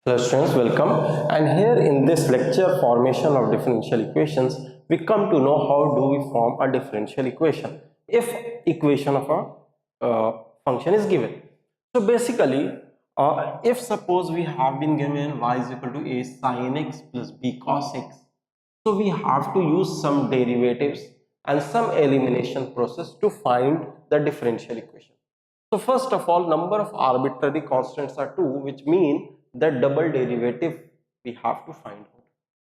Hello students, welcome. And here in this lecture formation of differential equations, we come to know how do we form a differential equation if equation of a function is given. So basically, if suppose we have been given y is equal to a sin x plus b cos x, so we have to use some derivatives and some elimination process to find the differential equation. So first of all, number of arbitrary constants are 2, which mean the double derivative we have to find out.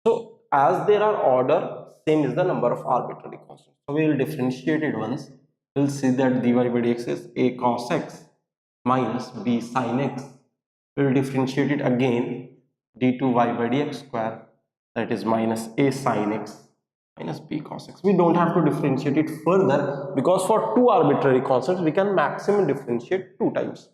So as there are order, same is the number of arbitrary constants. So we will differentiate it once. We will see that dy by dx is a cos x minus b sin x. We will differentiate it again, d2y by dx square, that is minus a sin x minus b cos x. We don't have to differentiate it further because for two arbitrary constants we can maximum differentiate 2 times,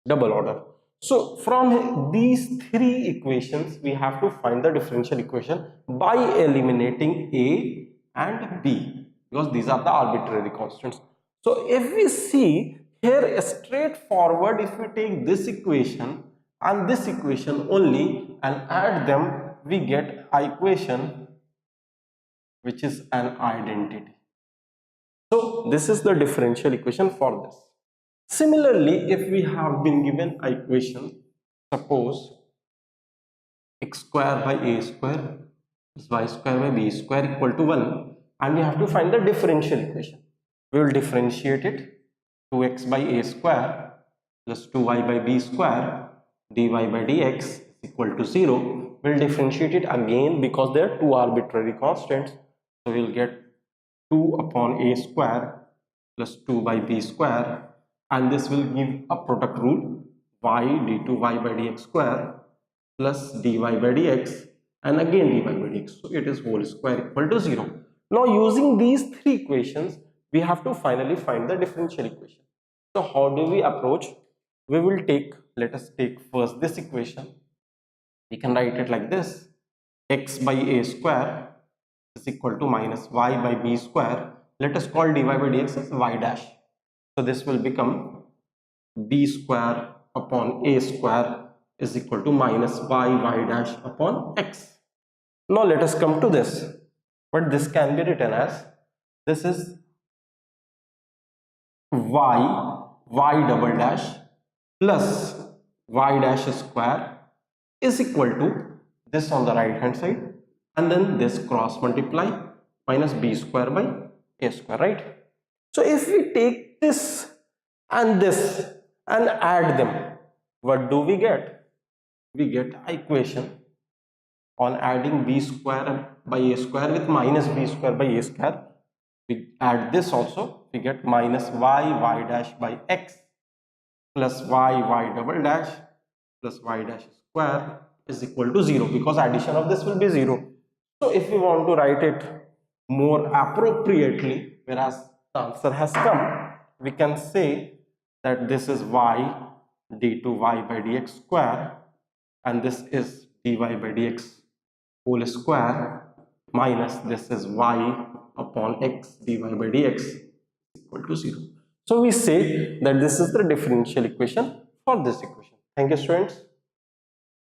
double order. So from these three equations we have to find the differential equation by eliminating a and b because these are the arbitrary constants. So if we see here straightforward, if we take this equation and this equation only and add them, we get an equation which is an identity. So this is the differential equation for this. Similarly, if we have been given an equation, suppose x square by a square plus y square by b square equal to 1, and we have to find the differential equation. We will differentiate it, 2x by a square plus 2y by b square dy by dx is equal to 0. We will differentiate it again because there are two arbitrary constants. So we will get 2 upon a square plus 2 by b square, and this will give a product rule, y d2y by dx square plus dy by dx and again dy by dx. So it is whole square equal to 0. Now using these three equations, we have to finally find the differential equation. So how do we approach? We will take, let us take first this equation. We can write it like this, x by a square is equal to minus y by b square. Let us call dy by dx as y dash. So this will become b square upon a square is equal to minus y dash upon x. Now let us come to this. But this can be written as, this is y double dash plus y dash square is equal to this on the right hand side, and then this cross multiply minus b square by a square, right? So if we take this and add them, what do we get? We get an equation on adding b square by a square with minus b square by a square. We add this also, we get minus y dash by x plus y double dash plus y dash square is equal to 0 because addition of this will be 0. So if we want to write it more appropriately, whereas the answer has come, we can say that this is y d2y by dx square and this is dy by dx whole square minus this is y upon x dy by dx equal to 0. So we say that this is the differential equation for this equation. Thank you, students.